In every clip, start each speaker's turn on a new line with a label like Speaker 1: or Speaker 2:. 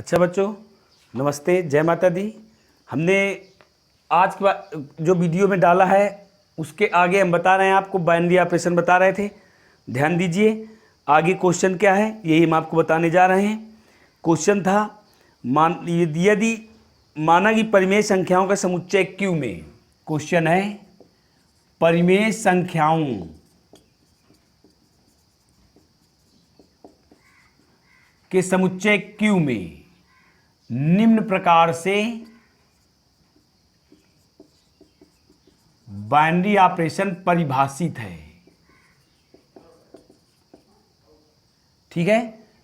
Speaker 1: अच्छा बच्चों, नमस्ते, जय माता दी। हमने आज के बाद जो वीडियो में डाला है उसके आगे हम बता रहे हैं, आपको बाइनरी ऑपरेशन बता रहे थे। ध्यान दीजिए, आगे क्वेश्चन क्या है यही हम आपको बताने जा रहे हैं। क्वेश्चन था यदि माना कि परिमेय संख्याओं का समुच्चय Q में, क्वेश्चन है परिमेय संख्याओं के समुच्चय Q में निम्न प्रकार से बाइनरी ऑपरेशन परिभाषित है। ठीक है,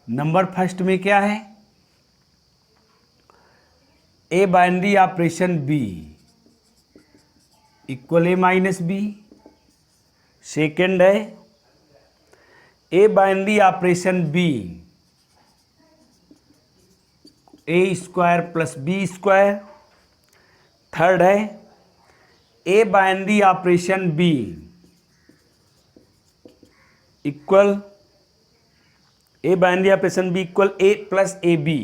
Speaker 1: नंबर फर्स्ट में क्या है? ए बाइनरी ऑपरेशन बी इक्वल ए माइनस बी। सेकेंड है ए binary operation B A square plus B square. Third है ए binary operation B equal A binary operation B equal A plus A B.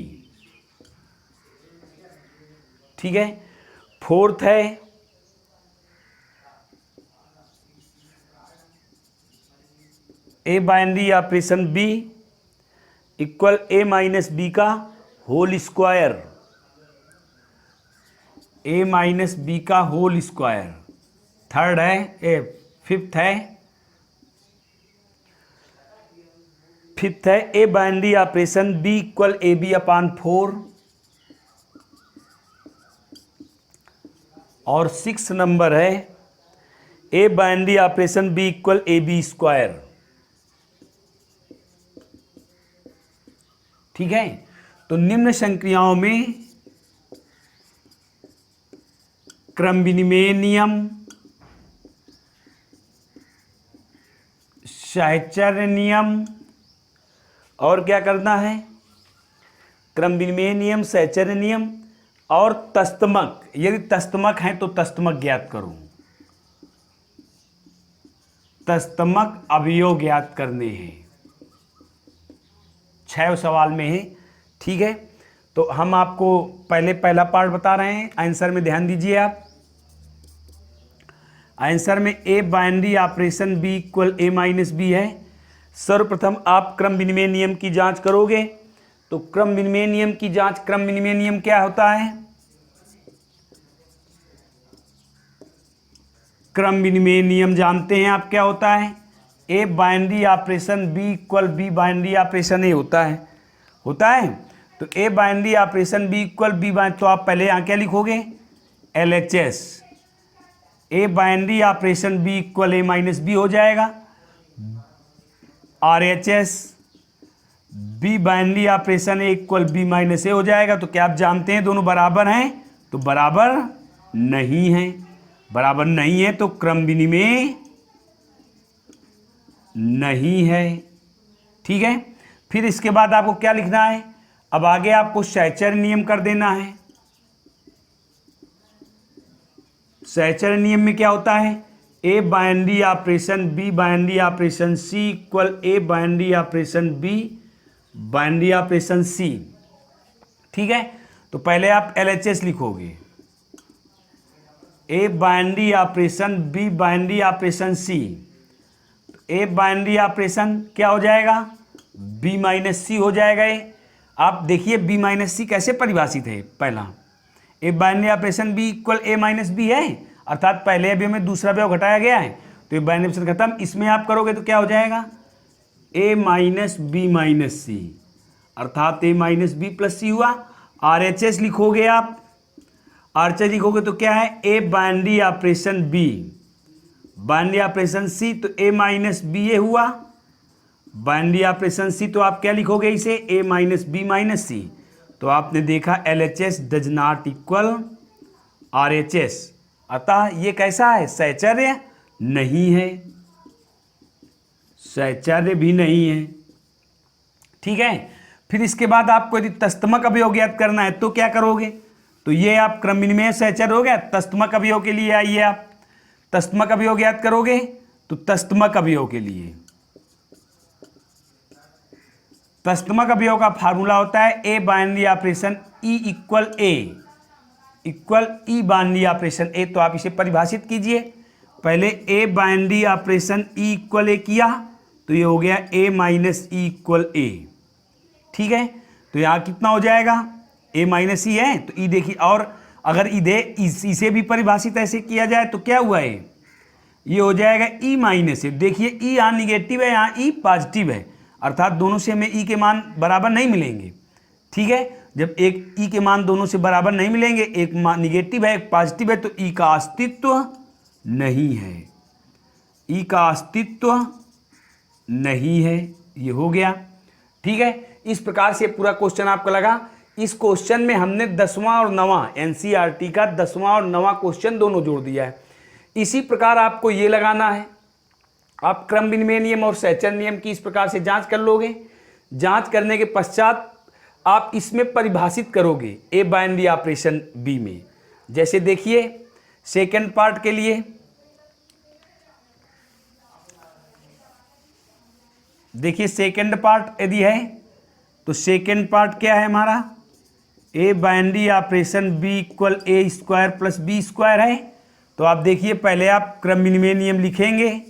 Speaker 1: ठीक है। Fourth है ए binary operation B equal ए minus B का whole square, A minus B का whole square. Third है fifth है ए binary operation B equal a B upon 4। और 6 number है ए binary operation B equal a b square. ठीक है। तो निम्न संक्रियाओं में क्रम विनिमय नियम, सहचर्य नियम और क्या करना है? क्रम विनिमय नियम, सहचर्य नियम और तस्तमक। यदि तस्तमक हैं तो तस्तमक ज्ञात करो। तस्तमक अवयव ज्ञात करने हैं, 6 सवाल में है। ठीक है। तो हम आपको पहला पार्ट बता रहे हैं। आंसर में ध्यान दीजिए आप। आंसर में a binary operation B equal A minus b है। सर्वप्रथम आप क्रम विनिमय नियम की जांच करोगे। तो क्रम विनिमय नियम की जांच, क्रम विनिमय नियम क्या होता है? क्रम विनिमय नियम जानते हैं आप क्या होता है? ए binary operation B equal B binary operation A होता है। तो A binary operation B equal B binary, तो आप पहले यहाँ क्या लिखोगे? LHS। A binary operation B equal A minus B हो जाएगा। RHS B binary operation A equal B minus A हो जाएगा। तो क्या आप जानते हैं दोनों बराबर हैं? तो बराबर नहीं है। बराबर नहीं है तो क्रम विनिमय नहीं है। ठीक है। फिर इसके बाद आपको क्या लिखना है? अब आगे आपको सहचर्य नियम कर देना है। सहचर्य नियम में क्या होता है? ए binary operation B binary operation C equal A binary operation B binary operation C. ठीक है। तो पहले आप LHS लिखोगे, A binary operation B binary operation C. A binary operation क्या हो जाएगा? बी माइनस सी हो जाएगा। ये आप देखिए बी माइनस सी कैसे परिभाषित है। पहला a binary operation B equal A minus b है, अर्थात पहले अवयव में दूसरा अवयव घटाया गया है तो ये बाइनरी ऑपरेशन खत्म। इसमें आप करोगे तो क्या हो जाएगा? A minus B minus C, अर्थात A minus B plus C हुआ। RHS लिखोगे आप, RHS लिखोगे तो क्या है? ए binary operation B binary operation C, तो ए माइनस बी ए हुआ। बाइनरी ऑपरेशन सी तो आप क्या लिखोगे इसे? ए माइनस बी माइनस सी। तो आपने देखा LHS does not equal RHS, अतः ये कैसा है? सहचर्य नहीं है। सहचर्य भी नहीं है। ठीक है। फिर इसके बाद आपको यदि तस्तमक अवयव ज्ञात करना है तो क्या करोगे? तो ये आप क्रम विनिमय सहचर्य हो गया। तस्तमक अवयव के लिए आइए आप, तस्तमक अवयव ज्ञात करोगे। तो तस्तमक अवयव के लिए तस्तमक अवयव का फार्मूला होता है ए binary operation E equal E binary operation A. तो आप इसे परिभाषित कीजिए। पहले A binary operation E equal A किया तो ये हो गया ए माइनस ई इक्वल ए। ठीक है, तो यहाँ कितना हो जाएगा, ए माइनस ई है तो ई देखिए, और अगर इसे भी परिभाषित ऐसे किया जाए तो क्या हुआ है, ये हो जाएगा ई माइनस ए। देखिए ई यहाँ निगेटिव है, यहाँ ई पॉजिटिव है, अर्थात दोनों से हमें ई के मान बराबर नहीं मिलेंगे। ठीक है, जब एक ई के मान दोनों से बराबर नहीं मिलेंगे, एक निगेटिव है एक पॉजिटिव है, तो ई का अस्तित्व नहीं है, ई का अस्तित्व नहीं है। ये हो गया। ठीक है, इस प्रकार से पूरा क्वेश्चन आपको लगा। इस क्वेश्चन में हमने 10वां और 9वां एनसीईआरटी का 10वां और 9वां क्वेश्चन दोनों जोड़ दिया है। इसी प्रकार आपको ये लगाना है। आप क्रम विनिमय नियम और सहचर नियम की इस प्रकार से जांच कर लोगे। जांच करने के पश्चात आप इसमें परिभाषित करोगे ए बाइनरी ऑपरेशन बी में। जैसे देखिए सेकंड पार्ट के लिए, देखिए सेकंड पार्ट यदि है तो सेकंड पार्ट क्या है हमारा, a binary operation B equal A square plus B square है। तो आप देखिए पहले आप क्रम विनिमय नियम लिखेंगे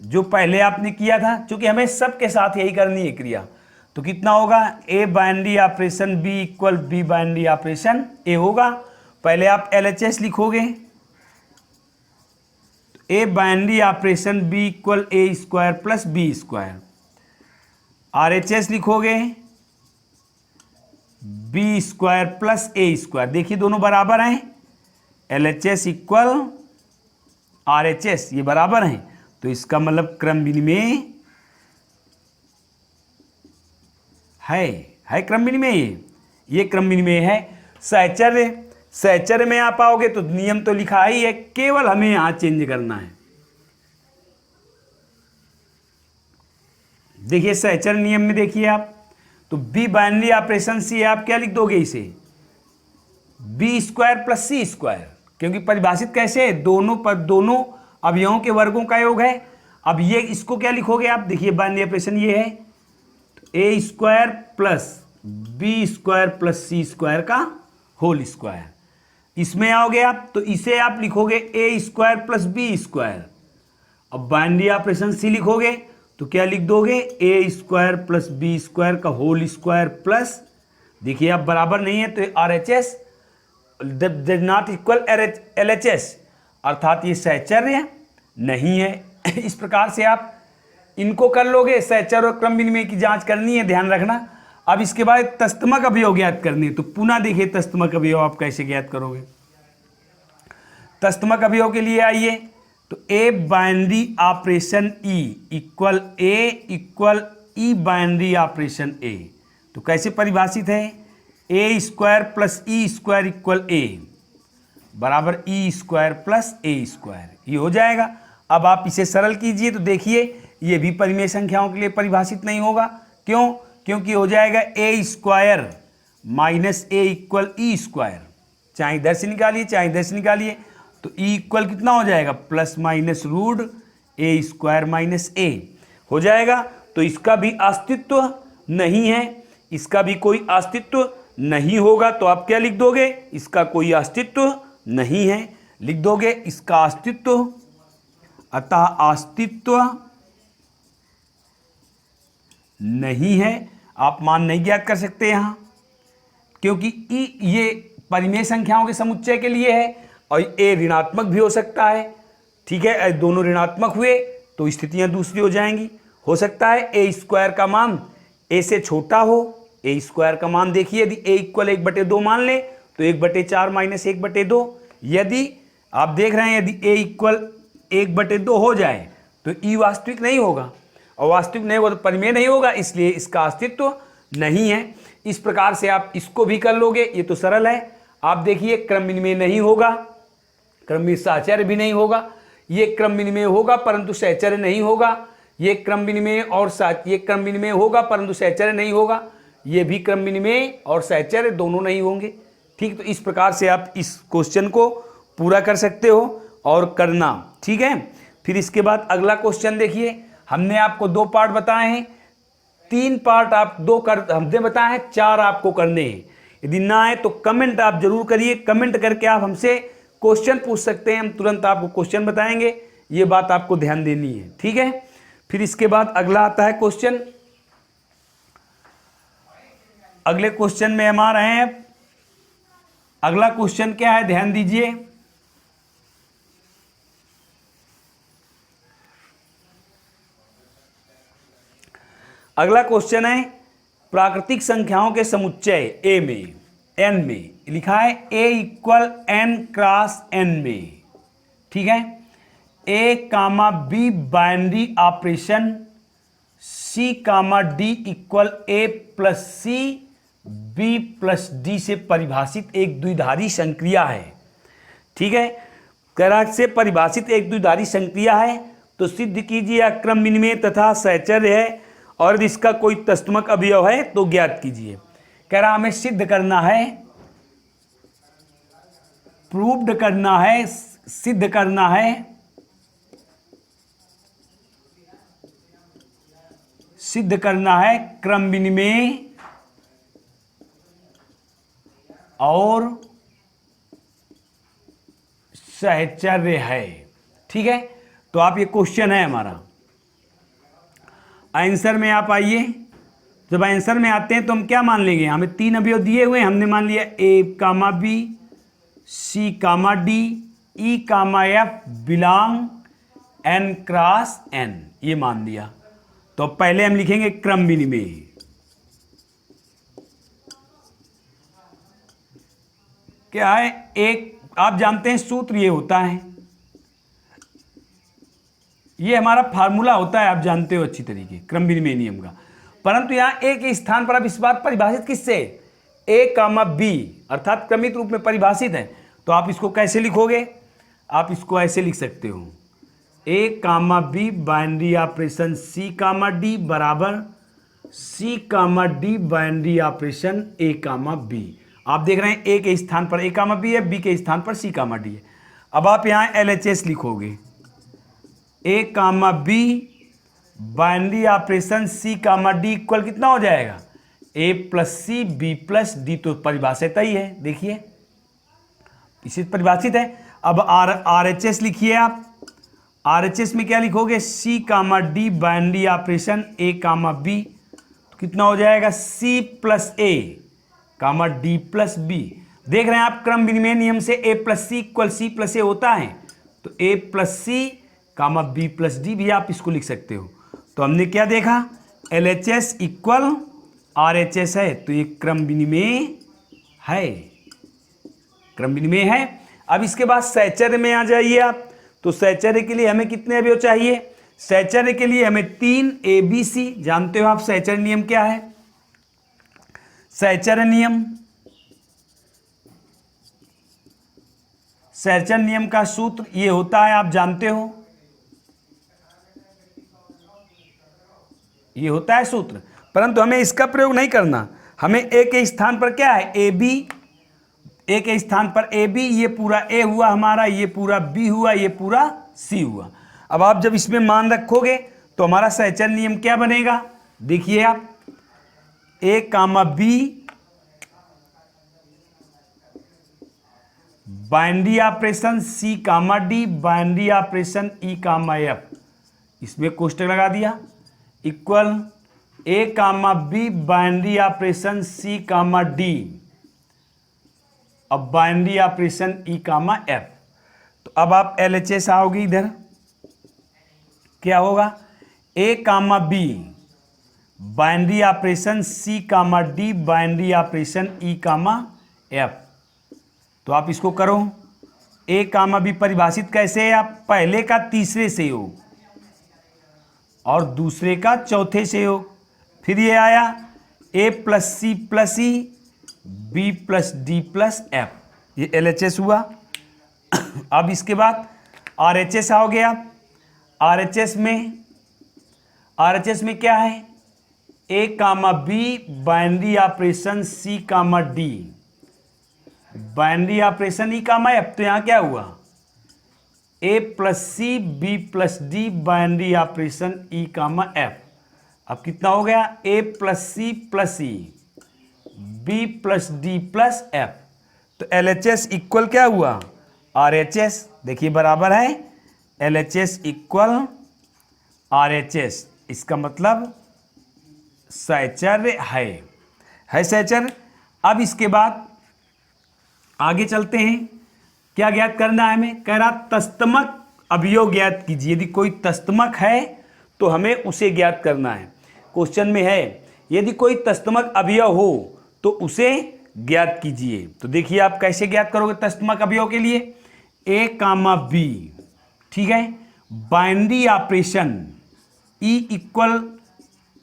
Speaker 1: जो पहले आपने किया था, क्योंकि हमें सबके साथ यही करनी है क्रिया। तो कितना होगा, A binary operation B equal B binary operation A होगा। पहले आप LHS लिखोगे, A binary operation B equal A square plus B square. RHS लिखोगे B square plus A square. देखिए दोनों बराबर हैं, LHS इक्वल RHS, ये बराबर हैं, तो इसका मतलब क्रम विनिमय है क्रम विनिमय, ये क्रम विनिमय है। सहचर्य में आप आओगे तो नियम तो लिखा ही है, केवल हमें यहां चेंज करना है। देखिए सहचर नियम में देखिए आप, तो बी बाइनरी ऑपरेशन सी, आप क्या लिख दोगे इसे, B square plus C square, क्योंकि परिभाषित कैसे है, दोनों अवयवों के वर्गों का योग है। अब ये इसको क्या लिखोगे आप, देखिए बाइनरी ऑपरेशन ये है, तो A square plus B square plus C square का होल स्क्वायर। इसमें आओगे आप तो इसे आप लिखोगे A square plus B square. अब बाइनरी ऑपरेशन सी लिखोगे तो क्या लिख दोगे, A square plus B square का होल स्क्वायर प्लस, देखिए आप बराबर नहीं है तो RHS does not equal LHS, अर्थात ये सहचर्य नहीं है। इस प्रकार से आप इनको कर लोगे। सहचर्य और क्रम विनिमय की जांच करनी है, ध्यान रखना। अब इसके बाद तस्तमक अवयव ज्ञात करने हैं, तो पुनः देखिए तस्तमक अवयव आप कैसे ज्ञात करोगे। तस्तमक अवयव के लिए आइए, तो A binary operation E equal E binary operation A. तो कैसे परिभाषित है, A square plus E square equal A बराबर E square plus A square, ये हो जाएगा। अब आप इसे सरल कीजिए तो देखिए ये भी परिमेय संख्याओं के लिए परिभाषित नहीं होगा। क्यों, क्योंकि हो जाएगा ए स्क्वायर माइनस ए इक्वल ई स्क्वायर, चाहे इधर से निकालिए चाहे इधर से निकालिए, तो ई इक्वल कितना हो जाएगा, plus minus root A square minus A हो जाएगा। तो इसका भी अस्तित्व नहीं है, इसका भी कोई अस्तित्व नहीं होगा। तो आप क्या लिख दोगे, इसका कोई अस्तित्व नहीं है, लिख दोगे इसका अस्तित्व, अतः अस्तित्व नहीं है। आप मान नहीं ज्ञात कर सकते यहाँ, क्योंकि ई ये परिमेय संख्याओं के समुच्चय के लिए है और ए ऋणात्मक भी हो सकता है। ठीक है, दोनों ऋणात्मक हुए तो स्थितियां दूसरी हो जाएंगी। हो सकता है ए स्क्वायर का मान ए से छोटा हो। ए स्क्वायर का मान देखिए, यदि ए इक्वल 1/2 मान ले तो 1/4 माइनस 1/2। यदि आप देख रहे हैं यदि ए इक्वल 1/2 हो जाए तो ई वास्तविक नहीं होगा, और वास्तविक नहीं होगा तो परिमेय नहीं होगा, इसलिए इसका अस्तित्व नहीं है। इस प्रकार से आप इसको भी कर लोगे, ये तो सरल है। आप देखिए क्रम विनिमय नहीं होगा, क्रम सहचर्य भी नहीं होगा। ये क्रम विनिमय होगा परंतु सहचर्य नहीं होगा। ये क्रम विनिमय और ये क्रम विनिमय होगा परंतु सहचर्य नहीं होगा। ये भी क्रम विनिमय और सहचर्य दोनों नहीं होंगे। ठीक, तो इस प्रकार से आप इस क्वेश्चन को पूरा कर सकते हो और करना। ठीक है, फिर इसके बाद अगला क्वेश्चन देखिए। हमने आपको 2 पार्ट बताए हैं, 3 पार्ट आप 2 कर, हमने बताया है 4 आपको करने हैं। यदि ना आए तो कमेंट आप जरूर करिए, कमेंट करके आप हमसे क्वेश्चन पूछ सकते हैं, हम तुरंत आपको क्वेश्चन बताएंगे। ये बात आपको ध्यान देनी है, ठीक है। फिर इसके बाद अगला आता है क्वेश्चन। अगले क्वेश्चन में हम आ रहे हैं। अगला क्वेश्चन क्या है, ध्यान दीजिए। अगला क्वेश्चन है प्राकृतिक संख्याओं के समुच्चय ए में, एन में लिखा है A equal N cross N में, ठीक है। A comma B binary operation C comma D equal A plus C B plus D से परिभाषित एक द्विधारी संक्रिया है, ठीक है। तरह से परिभाषित एक द्विधारी संक्रिया है तो सिद्ध कीजिए अक्रम विनिमय तथा सहचर्य है और इसका कोई तस्तुमक अवयव है तो ज्ञात कीजिए। कह रहा हमें सिद्ध करना है, प्रूव्ड करना है, सिद्ध करना है, सिद्ध करना है क्रम विनिमय और सहचर्य है, ठीक है। तो आप ये क्वेश्चन है हमारा। आंसर में आप आइए। जब आंसर में आते हैं तो हम क्या मान लेंगे, हमें 3 अवयव दिए हुए हैं, हमने मान लिया A comma B C comma D E comma F belong N cross N, ये मान लिया। तो पहले हम लिखेंगे क्रम विनिमय। क्या है, एक आप जानते हैं सूत्र ये होता है, ये हमारा फार्मूला होता है, आप जानते हो अच्छी तरीके क्रम विनिमय नियम का। परंतु यहां ए के स्थान पर अब इस बार परिभाषित किससे, ए कामा बी अर्थात क्रमित रूप में परिभाषित है। तो आप इसको कैसे लिखोगे, आप इसको ऐसे लिख सकते हो ए comma B binary operation C comma D बराबर सी कामा डी बाइनरी ऑपरेशन ए कामा बी। आप देख रहे हैं ए के स्थान पर ए कामा बी है, बी के स्थान पर सी कामा डी है। अब आप यहाँ LHS लिखोगे A comma B binary operation C comma D equal कितना हो जाएगा, A plus C B plus D. तो परिभाषित ही है, देखिए इसी परिभाषित है। अब RHS लिखिए आप। RHS में क्या लिखोगे, सी कामा डी बाइनरी ऑपरेशन ए कामा बी, तो कितना हो जाएगा सी प्लस ए कामा डी प्लस बी। देख रहे हैं आप क्रम विनिमय नियम से ए प्लस सी इक्वल सी प्लस ए होता है, तो a plus C comma b plus D भी आप इसको लिख सकते हो। तो हमने क्या देखा, LHS इक्वल RHS है, तो ये क्रम विनिमय है, क्रम विनिमय है। अब इसके बाद सहचर्य में आ जाइए आप। तो सहचर्य के लिए हमें कितने अवयव चाहिए, सहचर्य के लिए हमें 3 ABC। जानते हो आप सहचर्य नियम क्या है, सहचर्य नियम, सहचर्य नियम का सूत्र ये होता है, आप जानते हो ये होता है सूत्र। परंतु हमें इसका प्रयोग नहीं करना, हमें ए के स्थान पर क्या है ए बी, ए के स्थान पर ए बी, ये पूरा ए हुआ हमारा, ये पूरा बी हुआ, ये पूरा सी हुआ। अब आप जब इसमें मान रखोगे तो हमारा सहचर्य नियम क्या बनेगा, देखिए आप A comma B binary operation C comma D binary operation E comma F, इसमें कोष्टक लगा दिया, इक्वल ए comma B binary operation C comma D अब binary operation E comma F. तो अब आप LHS आओगे इधर, क्या होगा A comma B binary operation C comma D binary operation E comma F. तो आप इसको करो, ए कामा बी परिभाषित कैसे है, आप पहले का तीसरे से योग और दूसरे का चौथे से योग। फिर ये आया A plus C plus E B plus D plus F, ये LHS हुआ। अब इसके बाद RHS आओगे आप। RHS में क्या है, A comma B binary operation C comma D binary operation E comma F. तो यहाँ क्या हुआ A plus C B plus D binary operation E comma F. अब कितना हो गया, A plus C plus C, B plus D plus F. तो LHS equal क्या हुआ, RHS। देखिए बराबर है LHS इक्वल RHS, इसका मतलब सहचर्य है सहचर्य। अब इसके बाद आगे चलते हैं, क्या ज्ञात करना है हमें, कह रहा तस्तमक अवयव ज्ञात कीजिए। यदि कोई तस्तमक है तो हमें उसे ज्ञात करना है। क्वेश्चन में है यदि कोई तस्तमक अवयव हो तो उसे ज्ञात कीजिए। तो देखिए आप कैसे ज्ञात करोगे तस्तमक अवयव के लिए, ए कामा बी, ठीक है, बाइनरी ऑपरेशन ई इक्वल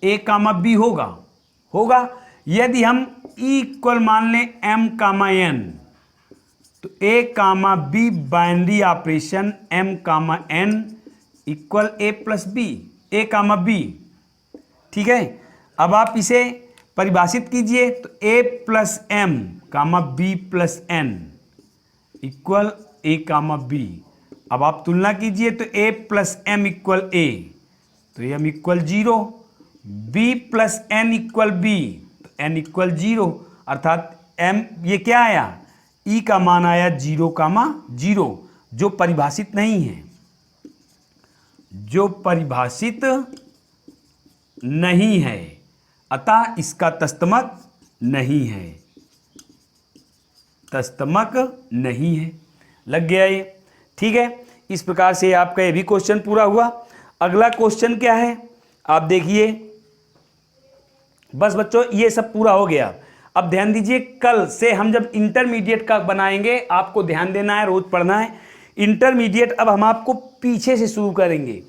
Speaker 1: ए कामा बी होगा। यदि हम ई इक्वल मान लें एम कामा एन, तो a comma B binary operation m comma n equal A plus b, a comma b, ठीक है। अब आप इसे परिभाषित कीजिए, तो a plus m comma b plus n equal A comma b. अब आप तुलना कीजिए, तो a plus m equal a, तो m equal 0, b plus n equal b, तो एन इक्वल 0, अर्थात एम ये क्या आया, ई का मान आया 0,0, जो परिभाषित नहीं है, जो परिभाषित नहीं है, अतः इसका तस्तमक नहीं है, तस्तमक नहीं है। लग गया ये, ठीक है। इस प्रकार से आपका ये भी क्वेश्चन पूरा हुआ। अगला क्वेश्चन क्या है आप देखिए, बस बच्चों ये सब पूरा हो गया। अब ध्यान दीजिए, कल से हम जब इंटरमीडिएट का बनाएंगे, आपको ध्यान देना है, रोज पढ़ना है इंटरमीडिएट। अब हम आपको पीछे से शुरू करेंगे।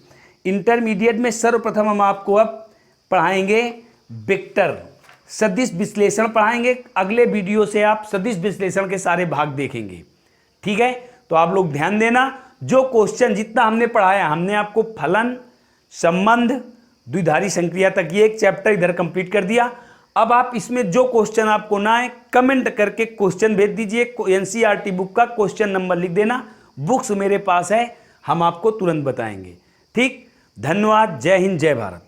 Speaker 1: इंटरमीडिएट में सर्वप्रथम हम आपको अब पढ़ाएंगे वेक्टर, सदिश विश्लेषण पढ़ाएंगे। अगले वीडियो से आप सदिश विश्लेषण के सारे भाग देखेंगे, ठीक है। तो आप लोग ध्यान देना, जो क्वेश्चन जितना हमने पढ़ाया, हमने आपको फलन, संबंध, द्विधारी संक्रिया तक ये एक चैप्टर इधर कंप्लीट कर दिया। अब आप इसमें जो क्वेश्चन आपको ना आए, कमेंट करके क्वेश्चन भेज दीजिए। NCERT बुक का क्वेश्चन नंबर लिख देना, बुक्स मेरे पास है, हम आपको तुरंत बताएंगे। ठीक, धन्यवाद। जय हिंद, जय भारत।